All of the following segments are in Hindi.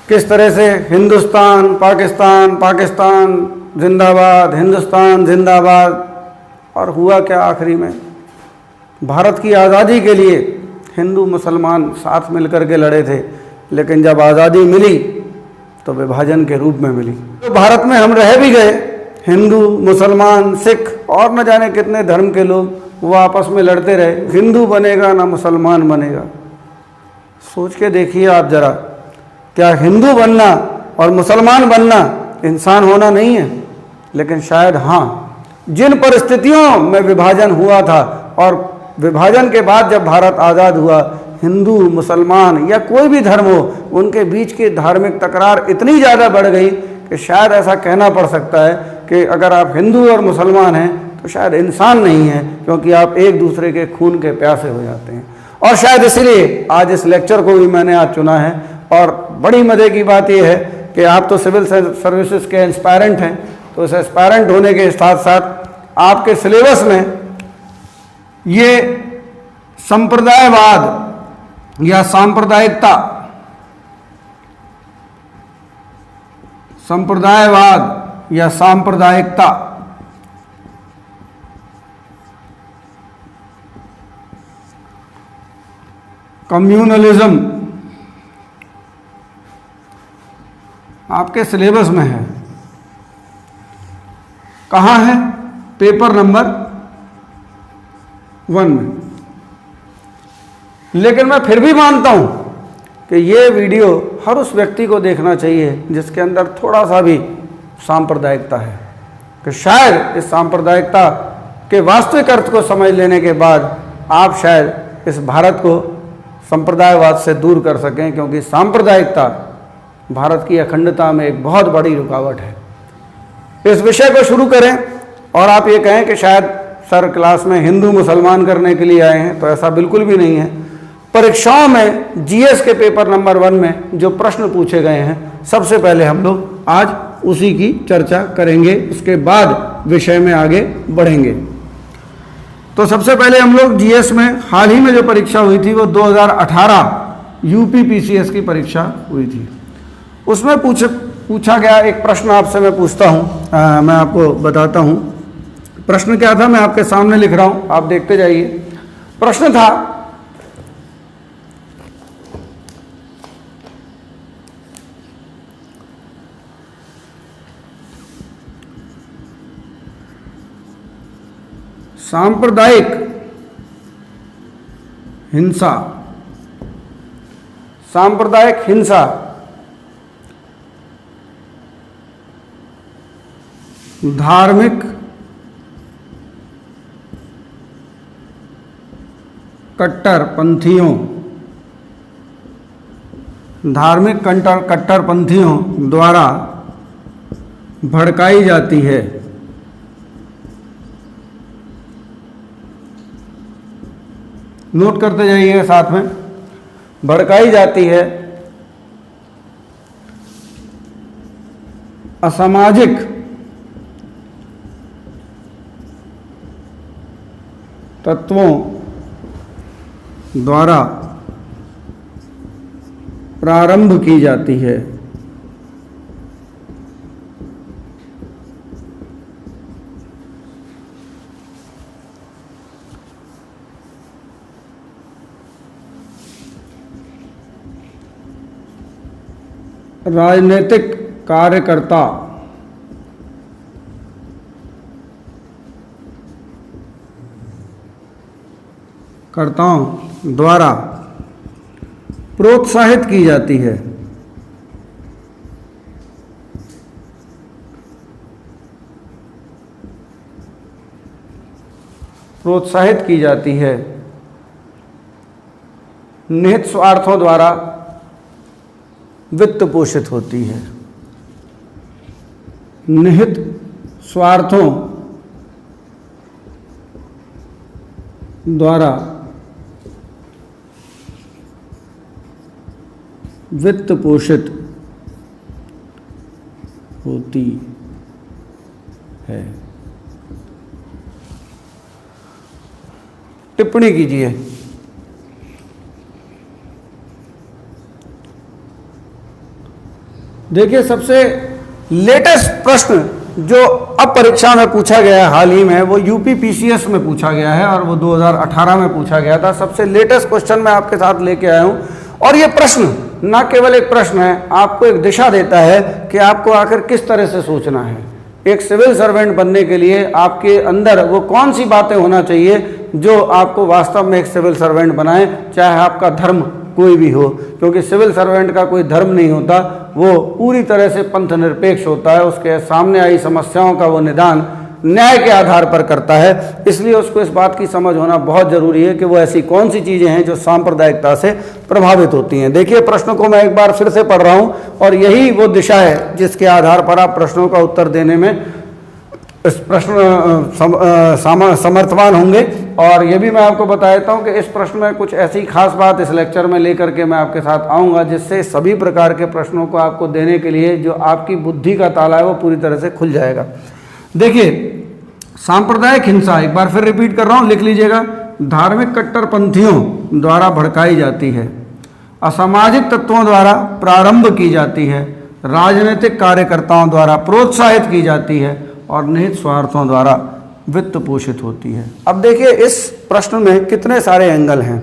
किस तरह से हिंदुस्तान पाकिस्तान, पाकिस्तान जिंदाबाद, हिंदुस्तान जिंदाबाद, और हुआ क्या आखिरी में? भारत की आज़ादी के लिए हिंदू मुसलमान साथ मिलकर के लड़े थे, लेकिन जब आज़ादी मिली तो विभाजन के रूप में मिली। तो भारत में हम रह भी गए, हिंदू मुसलमान सिख और न जाने कितने धर्म के लोग, वो आपस में लड़ते रहे, हिंदू बनेगा ना मुसलमान बनेगा। सोच के देखिए आप ज़रा, क्या हिंदू बनना और मुसलमान बनना इंसान होना नहीं है? लेकिन शायद हाँ, जिन परिस्थितियों में विभाजन हुआ था और विभाजन के बाद जब भारत आज़ाद हुआ, हिंदू मुसलमान या कोई भी धर्म हो, उनके बीच की धार्मिक तकरार इतनी ज़्यादा बढ़ गई कि शायद ऐसा कहना पड़ सकता है कि अगर आप हिंदू और मुसलमान हैं तो शायद इंसान नहीं है, क्योंकि आप एक दूसरे के खून के प्यासे हो जाते हैं। और शायद इसलिए आज इस लेक्चर को भी मैंने आज चुना है। और बड़ी मज़े की बात यह है कि आप तो सिविल सर्विसेज के एस्पायरेंट हैं, तो इस एस्पायरेंट होने के साथ साथ आपके सिलेबस में ये संप्रदायवाद या सांप्रदायिकता, संप्रदायवाद या सांप्रदायिकता, कम्युनलिज्म आपके सिलेबस में है। कहाँ है? पेपर नंबर 1 में। लेकिन मैं फिर भी मानता हूं कि ये वीडियो हर उस व्यक्ति को देखना चाहिए जिसके अंदर थोड़ा सा भी सांप्रदायिकता है, कि शायद इस सांप्रदायिकता के वास्तविक अर्थ को समझ लेने के बाद आप शायद इस भारत को संप्रदायवाद से दूर कर सकें, क्योंकि सांप्रदायिकता भारत की अखंडता में एक बहुत बड़ी रुकावट है। इस विषय को शुरू करें और आप ये कहें कि शायद सर क्लास में हिंदू मुसलमान करने के लिए आए हैं, तो ऐसा बिल्कुल भी नहीं है। परीक्षाओं में जीएस के पेपर नंबर 1 में जो प्रश्न पूछे गए हैं, सबसे पहले हम लोग आज उसी की चर्चा करेंगे, उसके बाद विषय में आगे बढ़ेंगे। तो सबसे पहले हम लोग जीएस में हाल ही में जो परीक्षा हुई थी वो 2018 यूपी पीसीएस की परीक्षा हुई थी। उसमें पूछा गया एक प्रश्न आपसे मैं पूछता हूँ, मैं आपको बताता हूँ प्रश्न क्या था। मैं आपके सामने लिख रहा हूँ, आप देखते जाइए। प्रश्न था, सांप्रदायिक हिंसा, सांप्रदायिक हिंसा धार्मिक कट्टरपंथियों, धार्मिक कट्टरपंथियों द्वारा भड़काई जाती है। नोट करते जाइए साथ में, भड़काई जाती है असामाजिक तत्वों द्वारा प्रारंभ की जाती है। राजनीतिक कार्यकर्ता कर्ताओं द्वारा प्रोत्साहित की जाती है। प्रोत्साहित की जाती है, निहित स्वार्थों द्वारा वित्त पोषित होती है। निहित स्वार्थों द्वारा वित्त पोषित होती है। टिप्पणी कीजिए। देखिए, सबसे लेटेस्ट प्रश्न जो अब परीक्षा में पूछा गया है हाल ही में, वो यूपी पीसीएस में पूछा गया है और वो 2018 में पूछा गया था। सबसे लेटेस्ट क्वेश्चन मैं आपके साथ लेके आया हूँ, और ये प्रश्न न केवल एक प्रश्न है, आपको एक दिशा देता है कि आपको आखिर किस तरह से सोचना है। एक सिविल सर्वेंट बनने के लिए आपके अंदर वो कौन सी बातें होना चाहिए जो आपको वास्तव में एक सिविल सर्वेंट बनाए, चाहे आपका धर्म कोई भी हो, क्योंकि सिविल सर्वेंट का कोई धर्म नहीं होता, वो पूरी तरह से पंथ निरपेक्ष होता है। उसके सामने आई समस्याओं का वो निदान न्याय के आधार पर करता है। इसलिए उसको इस बात की समझ होना बहुत जरूरी है कि वो ऐसी कौन सी चीज़ें हैं जो सांप्रदायिकता से प्रभावित होती हैं। देखिए, प्रश्न को मैं एक बार फिर से पढ़ रहा हूँ, और यही वो दिशा है जिसके आधार पर आप प्रश्नों का उत्तर देने में इस प्रश्न समर्थवान होंगे। और ये भी मैं आपको बता देता हूँ कि इस प्रश्न में कुछ ऐसी खास बात इस लेक्चर में लेकर के मैं आपके साथ आऊँगा, जिससे सभी प्रकार के प्रश्नों को आपको देने के लिए जो आपकी बुद्धि का ताला है वो पूरी तरह से खुल जाएगा। देखिए, सांप्रदायिक हिंसा, एक बार फिर रिपीट कर रहा हूँ, लिख लीजिएगा, धार्मिक कट्टरपंथियों द्वारा भड़काई जाती है, असामाजिक तत्वों द्वारा प्रारंभ की जाती है, राजनीतिक कार्यकर्ताओं द्वारा प्रोत्साहित की जाती है और निहित स्वार्थों द्वारा वित्त पोषित होती है। अब देखिए, इस प्रश्न में कितने सारे एंगल हैं।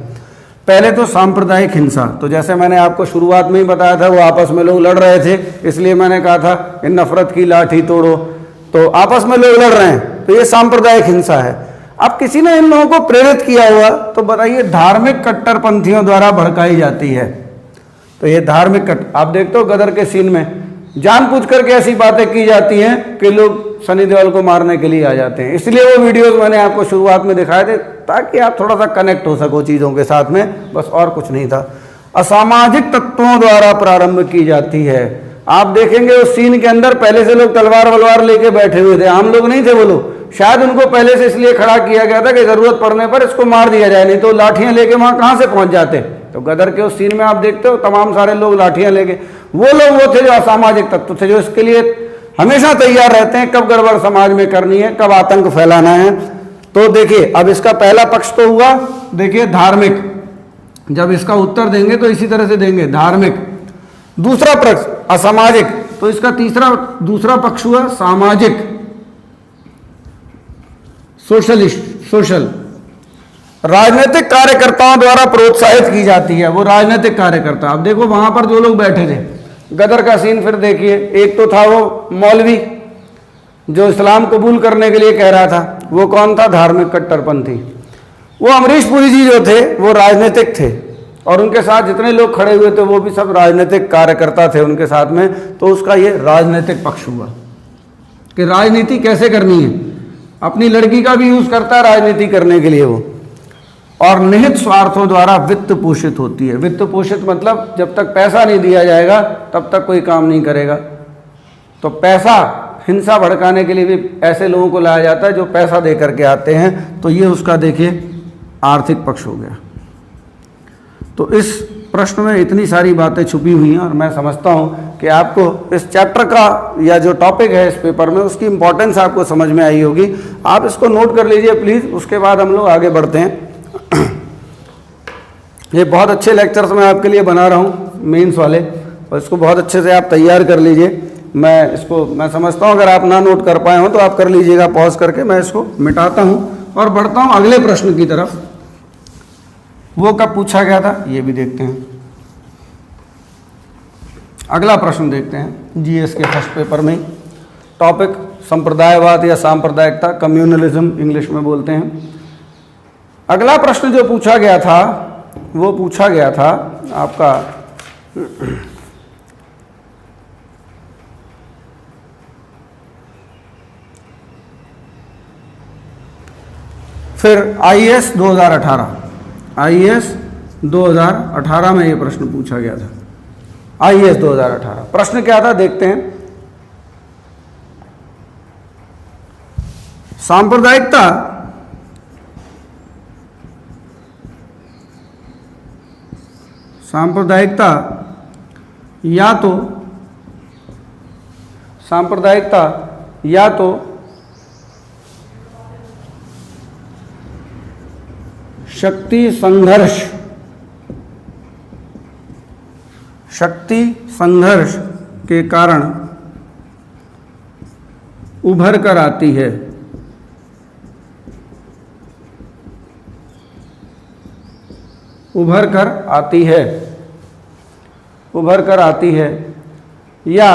पहले तो सांप्रदायिक हिंसा, तो जैसे मैंने आपको शुरुआत में ही बताया था, वो आपस में लोग लड़ रहे थे, इसलिए मैंने कहा था इन नफरत की लाठी तोड़ो, तो आपस में लोग लड़ रहे हैं, तो ये सांप्रदायिक हिंसा है। अब किसी ने इन लोगों को प्रेरित किया हुआ, तो बताइए, धार्मिक कट्टरपंथियों द्वारा भड़काई जाती है, तो ये धार्मिक आप देखते हो गदर के सीन में जानबूझ करके ऐसी बातें की जाती हैं कि लोग सनी देओल को मारने के लिए आ जाते हैं। इसलिए वो वीडियोस मैंने आपको शुरुआत में दिखाए थे, ताकि आप थोड़ा सा कनेक्ट हो सको चीज़ों के साथ में, बस और कुछ नहीं था। असामाजिक तत्वों द्वारा प्रारंभ की जाती है। आप देखेंगे उस सीन के अंदर पहले से लोग तलवार वलवार लेके बैठे हुए थे, आम लोग नहीं थे वो लोग, शायद उनको पहले से इसलिए खड़ा किया गया था कि जरूरत पड़ने पर इसको मार दिया जाए, नहीं तो लाठियां लेके वहां कहां से पहुंच जाते। तो गदर के उस सीन में आप देखते हो तमाम सारे लोग लाठियां लेके, वो लोग वो थे जो असामाजिक तत्व थे, जो इसके लिए हमेशा तैयार रहते हैं कब गड़बड़ समाज में करनी है, कब आतंक फैलाना है। तो देखिए, अब इसका पहला पक्ष तो हुआ, देखिए धार्मिक, जब इसका उत्तर देंगे तो इसी तरह से देंगे, धार्मिक। दूसरा पक्ष असामाजिक, तो इसका दूसरा पक्ष हुआ सामाजिक, सोशलिस्ट, सोशल। राजनीतिक कार्यकर्ताओं द्वारा प्रोत्साहित की जाती है, वो राजनीतिक कार्यकर्ता। अब देखो वहां पर जो लोग बैठे थे, गदर का सीन फिर देखिए, एक तो था वो मौलवी जो इस्लाम कबूल करने के लिए कह रहा था, वो कौन था, धार्मिक कट्टरपंथी। वो अमरीश पुरी जी जो थे वो राजनीतिक थे, और उनके साथ जितने लोग खड़े हुए थे वो भी सब राजनीतिक कार्यकर्ता थे उनके साथ में। तो उसका ये राजनीतिक पक्ष हुआ कि राजनीति कैसे करनी है, अपनी लड़की का भी यूज करता है राजनीति करने के लिए वो। और निहित स्वार्थों द्वारा वित्त पोषित होती है। वित्त पोषित मतलब जब तक पैसा नहीं दिया जाएगा तब तक कोई काम नहीं करेगा। तो पैसा, हिंसा भड़काने के लिए भी ऐसे लोगों को लाया जाता है जो पैसा दे करके आते हैं। तो ये उसका देखिए आर्थिक पक्ष हो गया। तो इस प्रश्न में इतनी सारी बातें छुपी हुई हैं, और मैं समझता हूँ कि आपको इस चैप्टर का या जो टॉपिक है इस पेपर में उसकी इम्पोर्टेंस आपको समझ में आई होगी। आप इसको नोट कर लीजिए प्लीज़, उसके बाद हम लोग आगे बढ़ते हैं। ये बहुत अच्छे लेक्चर्स मैं आपके लिए बना रहा हूँ मेंस वाले, और इसको बहुत अच्छे से आप तैयार कर लीजिए। मैं समझता हूँ अगर आप ना नोट कर पाए हो तो आप कर लीजिएगा पॉज करके। मैं इसको मिटाता हूँ और बढ़ता हूँ अगले प्रश्न की तरफ। वो कब पूछा गया था ये भी देखते हैं। अगला प्रश्न देखते हैं जीएस के फर्स्ट पेपर में। टॉपिक संप्रदायवाद या सांप्रदायिकता, कम्युनलिज्म इंग्लिश में बोलते हैं। अगला प्रश्न जो पूछा गया था वो पूछा गया था आपका फिर आईएएस 2018 में ये प्रश्न पूछा गया था। आईएएस 2018 प्रश्न क्या था देखते हैं। सांप्रदायिकता या तो शक्ति संघर्ष के कारण उभर कर आती है। उभर कर आती है, उभर कर आती है, या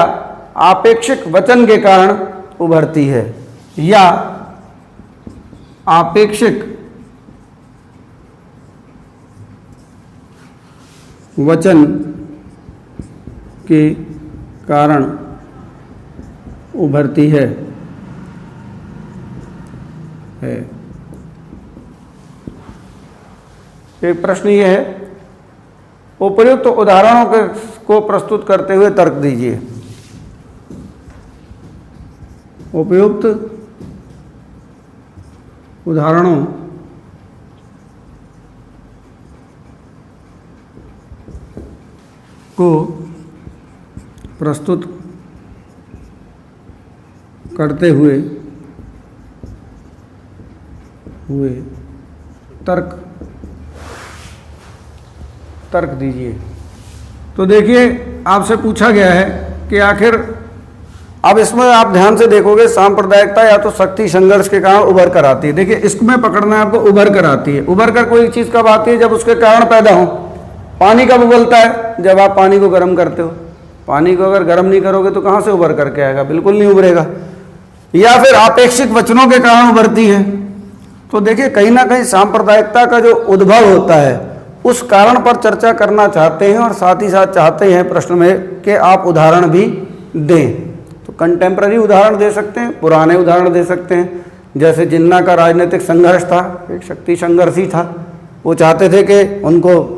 आपेक्षिक वचन के कारण उभरती है, या आपेक्षिक वचन के कारण उभरती है। एक प्रश्न ये है, उपर्युक्त उदाहरणों को प्रस्तुत करते हुए तर्क दीजिए। उपयुक्त उदाहरणों को प्रस्तुत करते हुए तर्क दीजिए। तो देखिए, आपसे पूछा गया है कि आखिर, अब इसमें आप ध्यान से देखोगे, सांप्रदायिकता या तो शक्ति संघर्ष के कारण उभर कर आती है। देखिए, इसमें पकड़ना है आपको, उभर कर आती है। उभर कर कोई चीज़ कब आती है? जब उसके कारण पैदा हो। पानी कब उबलता है? जब आप पानी को गर्म करते हो। पानी को अगर गर्म नहीं करोगे तो कहाँ से उभर करके आएगा? बिल्कुल नहीं उभरेगा। या फिर आपेक्षिक वचनों के कारण उभरती है। तो देखिए, कहीं ना कहीं सांप्रदायिकता का जो उद्भव होता है उस कारण पर चर्चा करना चाहते हैं, और साथ ही साथ चाहते हैं प्रश्न में कि आप उदाहरण भी दें। तो कंटेम्प्ररी उदाहरण दे सकते हैं, पुराने उदाहरण दे सकते हैं। जैसे जिन्ना का राजनीतिक संघर्ष था, एक शक्ति संघर्ष ही था। वो चाहते थे कि उनको,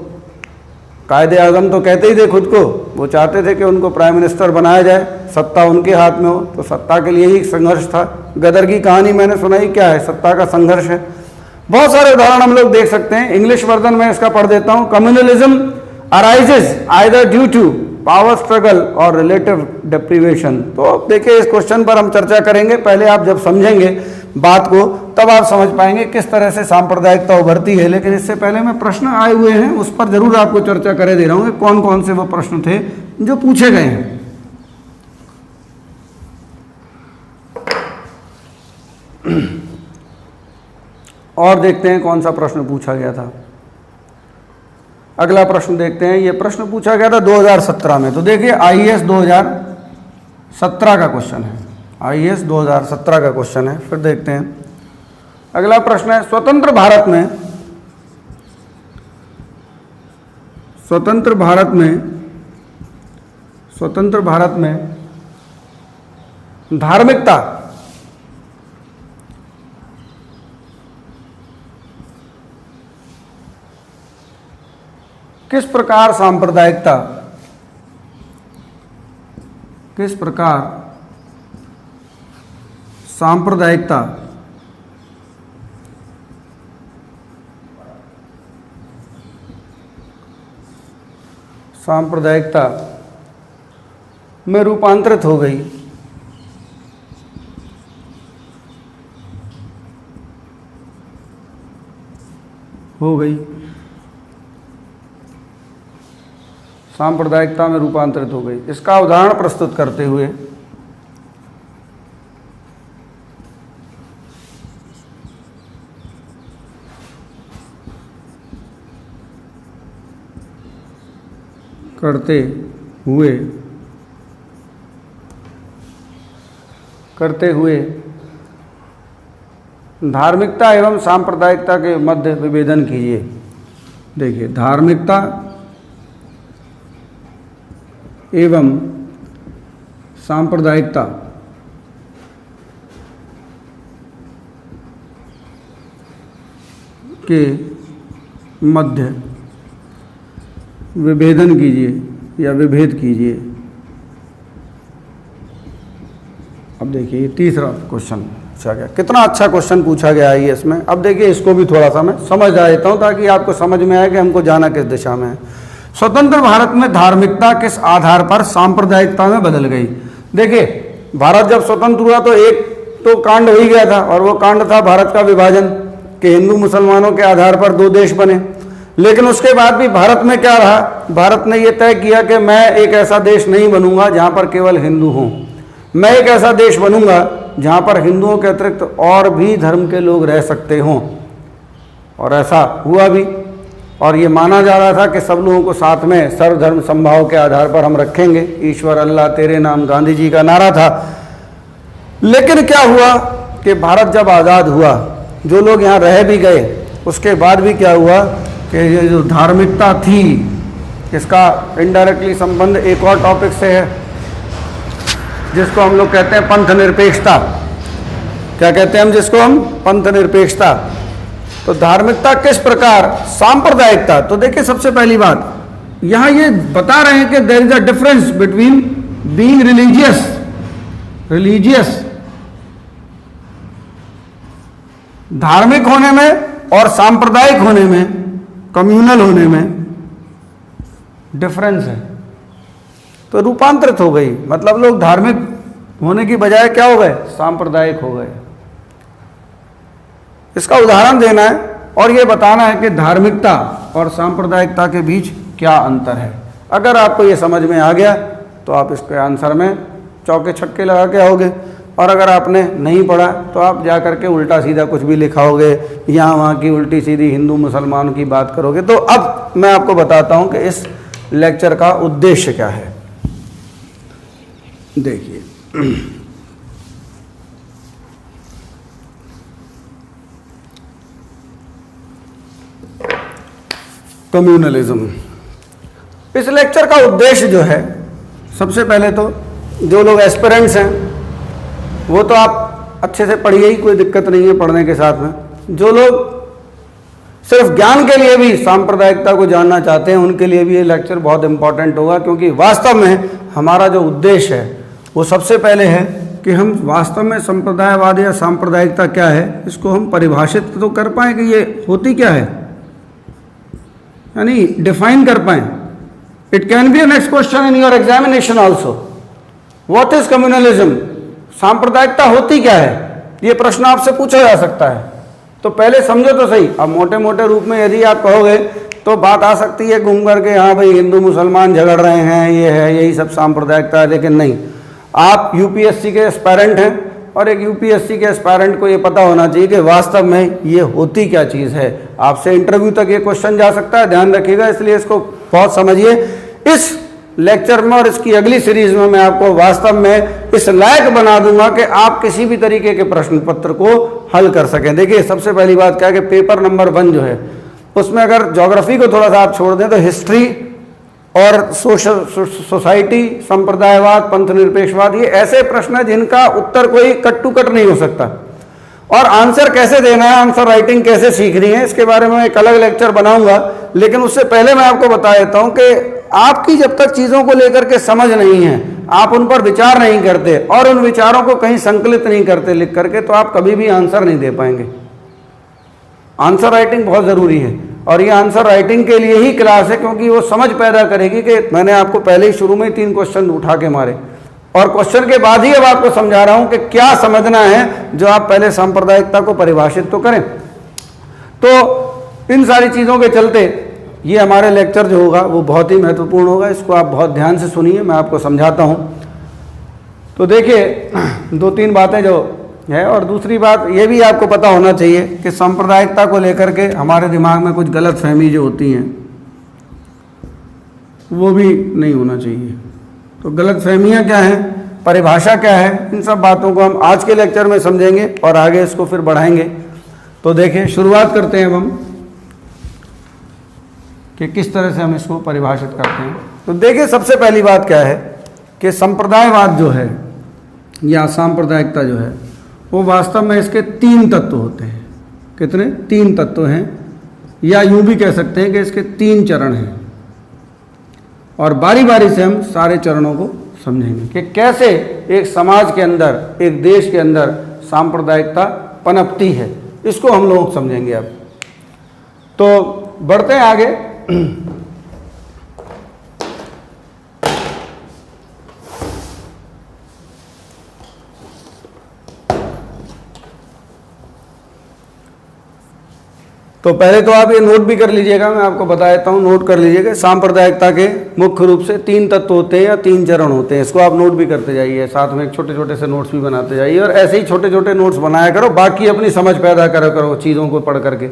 कायदे आज़म तो कहते ही थे खुद को, वो चाहते थे कि उनको प्राइम मिनिस्टर बनाया जाए, सत्ता उनके हाथ में हो। तो सत्ता के लिए ही संघर्ष था। गदर की कहानी मैंने सुनाई, क्या है? सत्ता का संघर्ष है। बहुत सारे उदाहरण हम लोग देख सकते हैं। इंग्लिश वर्जन में इसका पढ़ देता हूं। Communalism arises either due to power struggle और रिलेटिव डिप्रीवेशन। तो देखिए, इस क्वेश्चन पर हम चर्चा करेंगे। पहले आप जब समझेंगे बात को तब आप समझ पाएंगे किस तरह से सांप्रदायिकता उभरती है। लेकिन इससे पहले मैं प्रश्न आए हुए हैं उस पर जरूर आपको चर्चा करे दे रहा हूँ कि कौन कौन से वो प्रश्न थे जो पूछे गए हैं। और देखते हैं कौन सा प्रश्न पूछा गया था। अगला प्रश्न देखते हैं। ये प्रश्न पूछा गया था 2017 में। तो देखिए, आईएएस 2017 का क्वेश्चन है। आईएएस 2017 का क्वेश्चन है। फिर देखते हैं अगला प्रश्न है, स्वतंत्र भारत में धार्मिकता किस प्रकार सांप्रदायिकता में रूपांतरित हो गई। सांप्रदायिकता में रूपांतरित हो गई। इसका उदाहरण प्रस्तुत करते हुए करते हुए धार्मिकता एवं सांप्रदायिकता के मध्य विभेदन कीजिए। देखिए, धार्मिकता एवं सांप्रदायिकता के मध्य विभेदन कीजिए या विभेद कीजिए। अब देखिए, तीसरा क्वेश्चन पूछा गया। कितना अच्छा क्वेश्चन पूछा गया है इसमें। अब देखिए, इसको भी थोड़ा सा मैं समझ देता हूँ ताकि आपको समझ में आए कि हमको जाना किस दिशा में है। स्वतंत्र भारत में धार्मिकता किस आधार पर सांप्रदायिकता में बदल गई? देखिए, भारत जब स्वतंत्र हुआ तो एक तो कांड हो ही गया था, और वो कांड था भारत का विभाजन, कि हिंदू मुसलमानों के आधार पर दो देश बने। लेकिन उसके बाद भी भारत में क्या रहा, भारत ने यह तय किया कि मैं एक ऐसा देश नहीं बनूंगा जहां पर केवल हिंदू हों, मैं एक ऐसा देश बनूंगा जहां पर हिंदुओं के अतिरिक्त और भी धर्म के लोग रह सकते हों। और ऐसा हुआ भी, और ये माना जा रहा था कि सब लोगों को साथ में सर्वधर्म समभाव के आधार पर हम रखेंगे, ईश्वर अल्लाह तेरे नाम गांधी जी का नारा था। लेकिन क्या हुआ कि भारत जब आज़ाद हुआ, जो लोग यहाँ रह भी गए, उसके बाद भी क्या हुआ कि ये जो धार्मिकता थी, इसका इनडायरेक्टली संबंध एक और टॉपिक से है जिसको हम लोग कहते हैं पंथ निरपेक्षता। क्या कहते हैं हम जिसको, हम पंथ निरपेक्षता। तो धार्मिकता किस प्रकार, सांप्रदायिकता। तो देखिए सबसे पहली बात यहां ये बता रहे हैं कि there is a difference between being religious धार्मिक होने में और सांप्रदायिक होने में, कम्युनल होने में डिफरेंस है। तो रूपांतरित हो गई, मतलब लोग धार्मिक होने की बजाय क्या हो गए, सांप्रदायिक हो गए। इसका उदाहरण देना है और ये बताना है कि धार्मिकता और सांप्रदायिकता के बीच क्या अंतर है। अगर आपको ये समझ में आ गया तो आप इसके आंसर में चौके छक्के लगा के आओगे, और अगर आपने नहीं पढ़ा तो आप जा करके उल्टा सीधा कुछ भी लिखाओगे, यहाँ वहाँ की उल्टी सीधी हिंदू मुसलमान की बात करोगे। तो अब मैं आपको बताता हूँ कि इस लेक्चर का उद्देश्य क्या है। देखिए कम्युनलिज्म, इस लेक्चर का उद्देश्य जो है, सबसे पहले तो जो लोग एस्पिरेंट्स हैं वो तो आप अच्छे से पढ़िए ही, कोई दिक्कत नहीं है पढ़ने के साथ में। जो लोग सिर्फ ज्ञान के लिए भी सांप्रदायिकता को जानना चाहते हैं उनके लिए भी ये लेक्चर बहुत इंपॉर्टेंट होगा, क्योंकि वास्तव में हमारा जो उद्देश्य है वो सबसे पहले है कि हम वास्तव में संप्रदायवाद या सांप्रदायिकता क्या है इसको हम परिभाषित तो कर पाएँ कि ये होती क्या है, यानी डिफाइन कर पाएँ। It can be a next question in your examination also, what is communalism, सांप्रदायिकता होती क्या है, ये प्रश्न आपसे पूछा जा सकता है। तो पहले समझो तो सही। अब मोटे मोटे रूप में यदि आप कहोगे तो बात आ सकती है घूम करके, हाँ भाई हिंदू मुसलमान झगड़ रहे हैं, ये है, यही सब सांप्रदायिकता है। लेकिन नहीं, आप यूपीएससी के एस्पायरेंट हैं और एक यूपीएससी के एस्पायरेंट को ये पता होना चाहिए कि वास्तव में ये होती क्या चीज़ है। आपसे इंटरव्यू तक ये क्वेश्चन जा सकता है, ध्यान रखिएगा, इसलिए इसको बहुत समझिए। इस लेक्चर में और इसकी अगली सीरीज में मैं आपको वास्तव में इस लायक बना दूंगा कि आप किसी भी तरीके के प्रश्न पत्र को हल कर सकें। देखिए सबसे पहली बात क्या है कि पेपर नंबर 1 जो है उसमें अगर ज्योग्राफी को थोड़ा सा आप छोड़ दें तो हिस्ट्री और सोसाइटी, संप्रदायवाद, पंथ निरपेक्षवाद, ये ऐसे प्रश्न हैं जिनका उत्तर कोई कट टू कट नहीं हो सकता। और आंसर कैसे देना है, आंसर राइटिंग कैसे सीखनी है, इसके बारे में एक अलग लेक्चर बनाऊंगा। लेकिन उससे पहले मैं आपको बता देता हूं कि आपकी जब तक चीज़ों को लेकर के समझ नहीं है, आप उन पर विचार नहीं करते और उन विचारों को कहीं संकलित नहीं करते लिख करके, तो आप कभी भी आंसर नहीं दे पाएंगे। आंसर राइटिंग बहुत ज़रूरी है और ये आंसर राइटिंग के लिए ही क्लास है, क्योंकि वो समझ पैदा करेगी कि मैंने आपको पहले ही शुरू में 3 क्वेश्चन उठा के मारे और क्वेश्चन के बाद ही अब आपको समझा रहा हूं कि क्या समझना है, जो आप पहले सांप्रदायिकता को परिभाषित तो करें। तो इन सारी चीज़ों के चलते ये हमारे लेक्चर जो होगा वो बहुत ही महत्वपूर्ण होगा, इसको आप बहुत ध्यान से सुनिए, मैं आपको समझाता हूँ। तो देखिए 2-3 बातें जो है, और दूसरी बात ये भी आपको पता होना चाहिए कि सांप्रदायिकता को लेकर के हमारे दिमाग में कुछ गलत फहमी जो होती हैं वो भी नहीं होना चाहिए। तो गलत फहमियाँ क्या हैं, परिभाषा क्या है, इन सब बातों को हम आज के लेक्चर में समझेंगे और आगे इसको फिर बढ़ाएंगे। तो देखिए शुरुआत करते हैं अब हम कि किस तरह से हम इसको परिभाषित करते हैं। तो देखिए सबसे पहली बात क्या है कि संप्रदायवाद जो है या सांप्रदायिकता जो है वो वास्तव में इसके 3 तत्व होते हैं। कितने? 3 तत्व हैं, या यूं भी कह सकते हैं कि इसके 3 चरण हैं। और बारी बारी से हम सारे चरणों को समझेंगे कि कैसे एक समाज के अंदर, एक देश के अंदर सांप्रदायिकता पनपती है, इसको हम लोग समझेंगे। अब तो बढ़ते हैं आगे। तो पहले तो आप ये नोट भी कर लीजिएगा, मैं आपको बता देता हूँ, नोट कर लीजिएगा। सांप्रदायिकता के मुख्य रूप से 3 तत्व होते हैं या 3 चरण होते हैं, इसको आप नोट भी करते जाइए, साथ में छोटे छोटे से नोट्स भी बनाते जाइए, और ऐसे ही छोटे छोटे नोट्स बनाया करो, बाकी अपनी समझ पैदा करो चीज़ों को पढ़ करके।